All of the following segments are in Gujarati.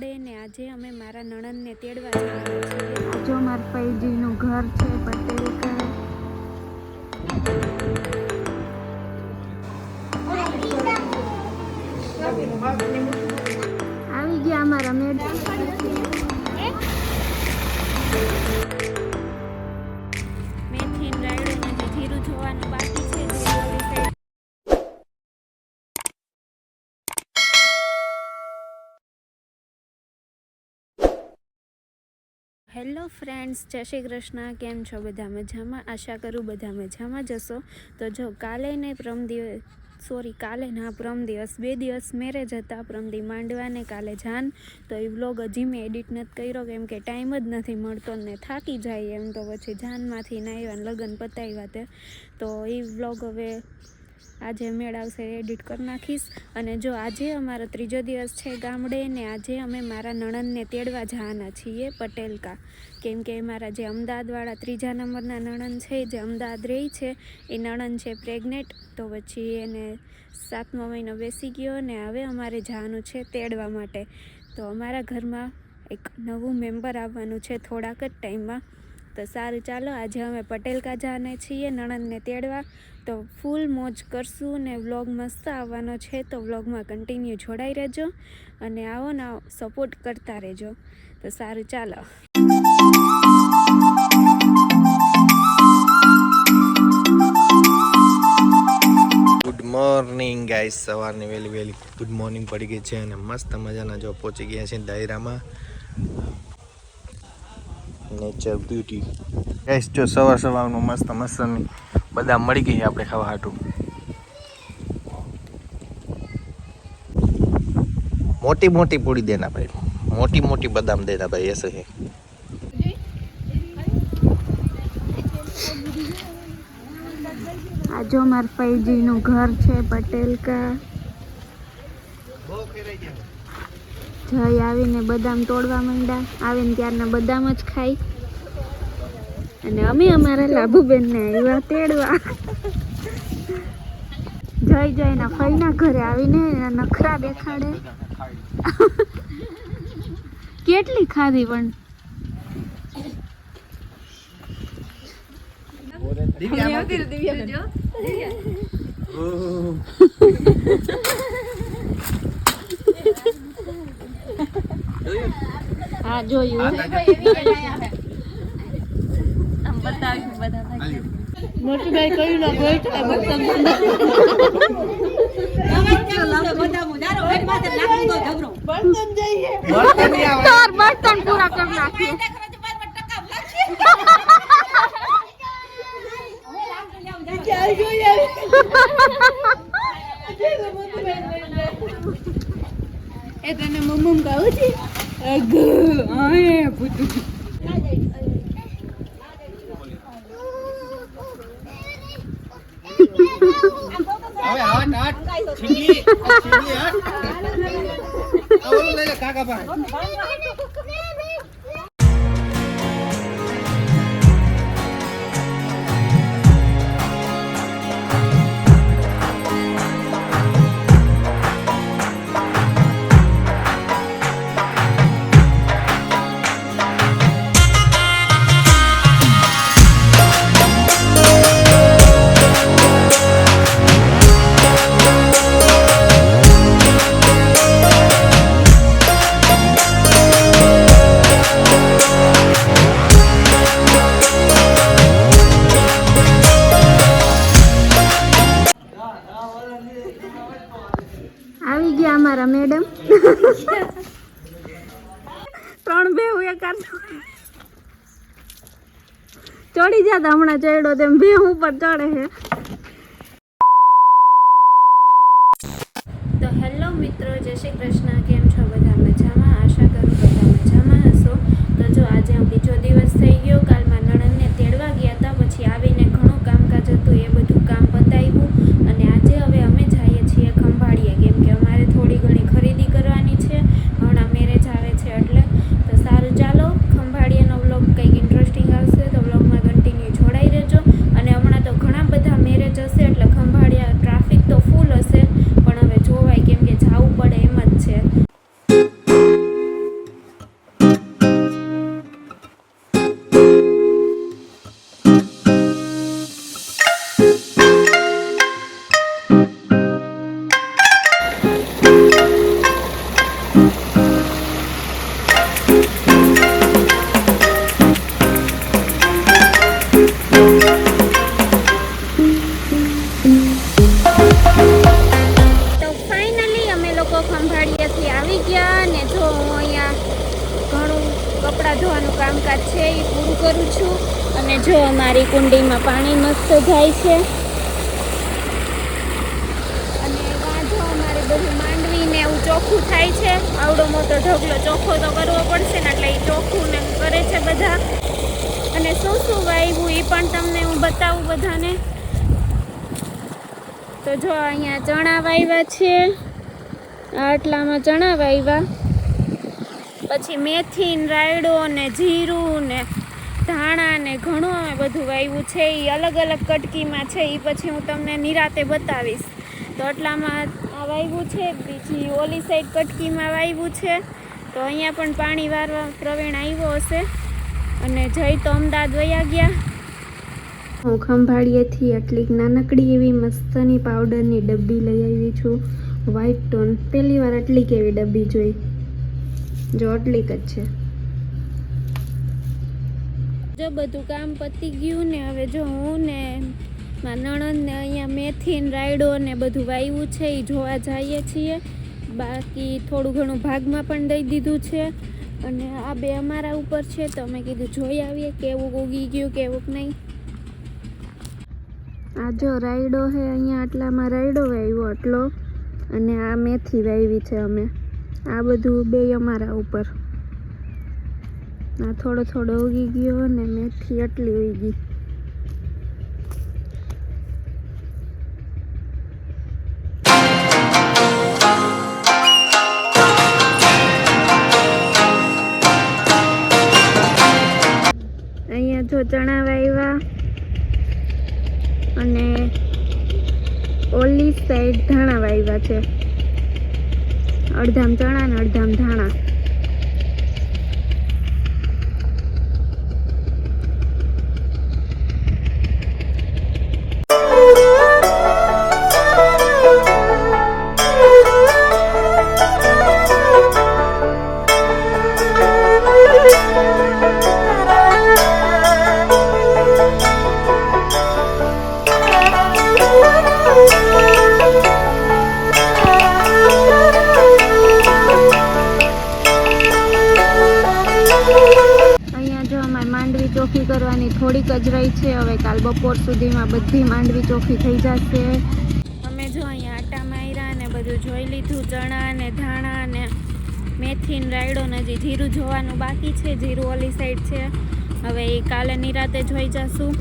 ને આજે અમે મારા નણંદને તેડવા જવાના છીએ. જો મારા પૈજીનું ઘર છે પટેલકા. આવી ગયા અમારા મેડમ. મેથી રાયડો ને જીરું જોવાનું બાકી છે. હેલો ફ્રેન્ડ્સ, જય શ્રી કૃષ્ણ. કેમ છો? બધા મજામાં? આશા કરું બધા મજામાં જશો. તો જો કાલે ને પ્રમ દિવસ 2 દિવસ મેરેજ હતા. પ્રમદી માંડવાને કાલે જાન. તો એ વ્લોગ હજી મેં એડિટ નથી કર્યો કેમ કે ટાઈમ જ નથી મળતો ને થાકી જાય એમ. તો પછી જાનમાંથી ના આવ્યા લગ્ન પતાવ્યા તે તો એ વ્લોગ હવે આજે મેળ આવશે એડિટ કરી નાખીશ. અને જો આજે અમારો 3જો દિવસ છે ગામડે ને આજે અમે મારા નણંદને તેડવા જવાના છીએ પટેલકા. કેમ કે મારા જે અમદાવાદવાળા 3જા નંબરના નણંદ છે જે અમદાવાદ રહે છે એ નણંદ છે પ્રેગ્નેન્ટ. તો પછી એને 7મો મહિનો બેસી ગયો ને હવે અમારે જવાનું છે તેડવા માટે. તો અમારા ઘરમાં એક નવું મેમ્બર આવવાનું છે થોડાક જ ટાઈમમાં. તો સારું, ચાલો આજે અમે પટેલકા જવાના છીએ નણંદને તેડવા. તો ફૂલ મોજ કરશું ને વ્લોગ મસ્ત આવવાનો છે. તો વ્લોગમાં કન્ટિન્યુ જોડાઈ રહેજો અને આવો ને સપોર્ટ કરતા રહેજો. તો સારું, ચાલો. Good morning guys. સવારની વહેલી ગુડ મોર્નિંગ પડી ગઈ છે અને મસ્ત મજાના જો પહોંચી ગયા છે દાયરામાં. Nature beauty guys. જો સવારનું મસ્ત મસ્તની બદામ મળી ગઈ આપણે ખાવા હાટું. મોટી પૂરી દેના ભાઈ, મોટી બદામ દેના ભાઈ. ऐसे है આ જો મારા પૈજીનું ઘર છે પટેલકા. જય આવીને બદામ તોડવા માંડ્યા. આવીને ત્યારના બદામ જ ખાઈ. અને અમે અમારા લાભુબેનને આવ્યા તેડવા. જય એના ફઈના ઘરે આવીને એના નખરા દેખાડે. કેટલી ખાધી પણ હા જોયું. મોટી ભાઈ કયું ના ગોઈઠા બર્તન પૂરા કરી નાખીએ. એ તને મમ્મ કહું છે આવી ગયા અમારા મેડમ. 3 ભેહું એકાર ચડી જતા હમણાં ચડ્યો તેમ ભેહું ઉપર ચડે છે. તો હેલો મિત્રો, જય શ્રી કૃષ્ણ. કેમ છો? બધા મજામાં? આશા કરું બધા મજામાં હશો. તો જો આજે 2જો દિવસ થઈ ગયો. કાલમાં નણંદને તેડવા ગયા હતા. પછી આવીને ઘણું કામકાજ હતું એ બધું કામ પતાવ્યું. અને આજે હવે અમે જઈએ છીએ ખંભાળીએ કેમ કે અમારે થોડી ઘણી ખરીદી કરવાની છે. હમણાં મેરેજ આવે છે એટલે. તો સારું, ચાલો. ખંભાળીએનો વ્લોગ કંઈક ઇન્ટરેસ્ટિંગ આવશે તો વ્લોગમાં કન્ટિન્યુ જોડાઈ રહેજો. અને હમણાં તો ઘણા બધા કામકાજ છે એ પૂરું કરું છું. અને જો અમારી કુંડીમાં પાણી મસ્ત જાય છે. અને વાંધો અમારે બધું માંડવીને એવું ચોખ્ખું થાય છે. આવડો મોટો ઢગલો ચોખ્ખો તો કરવો પડશે ને, એટલે એ ચોખ્ખું ને કરે છે બધા. અને શું શું વાવ્યું એ પણ તમને હું બતાવું બધાને. તો જો અહીંયા ચણા વાવ્યા છે, આટલામાં ચણા વાવ્યા, પછી મેથી ને રાયડો ને જીરું ને ધાણા ને ઘણું અમે બધું વાવ્યું છે. એ અલગ અલગ કટકીમાં છે, એ પછી હું તમને નિરાતે બતાવીશ. તો આટલામાં આ વાવ્યું છે, બીજી ઓલી સાઈડ કટકીમાં વાવ્યું છે. તો અહીંયા પણ પાણી વારવા પ્રવીણ આવ્યો હશે. અને જઈ તો અમદાવાદ વયા ગયા. હું ખંભાળિયેથી આટલી નાનકડી એવી મસ્તની પાવડરની ડબ્બી લઈ આવી છું, વ્હાઈટ ટોન. પહેલી વાર આટલી કેવી ડબ્બી જોઈ. જો આટલીક જ છે. જો બધું કામ પતી ગયું ને હવે જો હું ને મારા નણંદ ને અહીંયા મેથી ને રાયડો ને બધું વાવ્યું છે એ જોવા જઈએ છીએ. બાકી થોડું ઘણું ભાગમાં પણ દઈ દીધું છે. અને આ બે અમારા ઉપર છે, તો અમે કીધું જોઈ આવીએ કેવું ઉગી ગયું કેવું નહીં. આ જો રાયડો છે, અહીંયા આટલામાં રાયડો વાવ્યો આટલો, અને આ મેથી વાવી છે અમે. આ બધું બે અમારા ઉપર. આ થોડો થોડો ઉગી ગયો અને મેથી આટલી ઉગી. અહીંયા જો ચણા વાવ્યા, અને ઓલી સાઈડ ધાણા વાવ્યા છે. અડધામ ચણા ને અડધામ ધાણા. માંડવી ચોખ્ખી કરવાની થોડીક જ રહી છે. હવે કાલ બપોર સુધીમાં બધી માંડવી ચોખ્ખી થઈ જશે. અમે જો અહીંયા આટા માર્યા ને બધું જોઈ લીધું. ચણા ને ધાણા ને મેથી ને રાયડો ને હજી જીરું જોવાનું બાકી છે. જીરું ઓલી સાઈડ છે. હવે એ કાલે નિરાતે જોઈ જશું,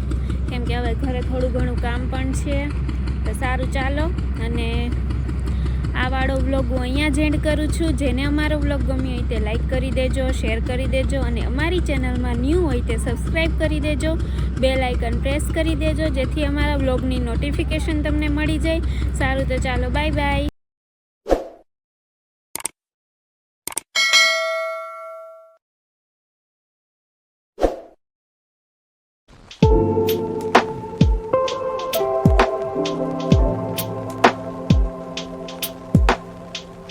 કેમ કે હવે ઘરે થોડું ઘણું કામ પણ છે. તો સારું ચાલો. અને આ વાળો વ્લોગ હું અહીંયા જ એન્ડ કરું છું. જેને અમારો વ્લોગ ગમ્યો હોય તે લાઈક કરી દેજો, શેર કરી દેજો, અને અમારી ચેનલમાં ન્યૂ હોય તે સબસ્ક્રાઈબ કરી દેજો. બેલ આઇકન પ્રેસ કરી દેજો, જેથી અમારા વ્લોગની નોટિફિકેશન તમને મળી જાય. સારું તો ચાલો, બાય બાય.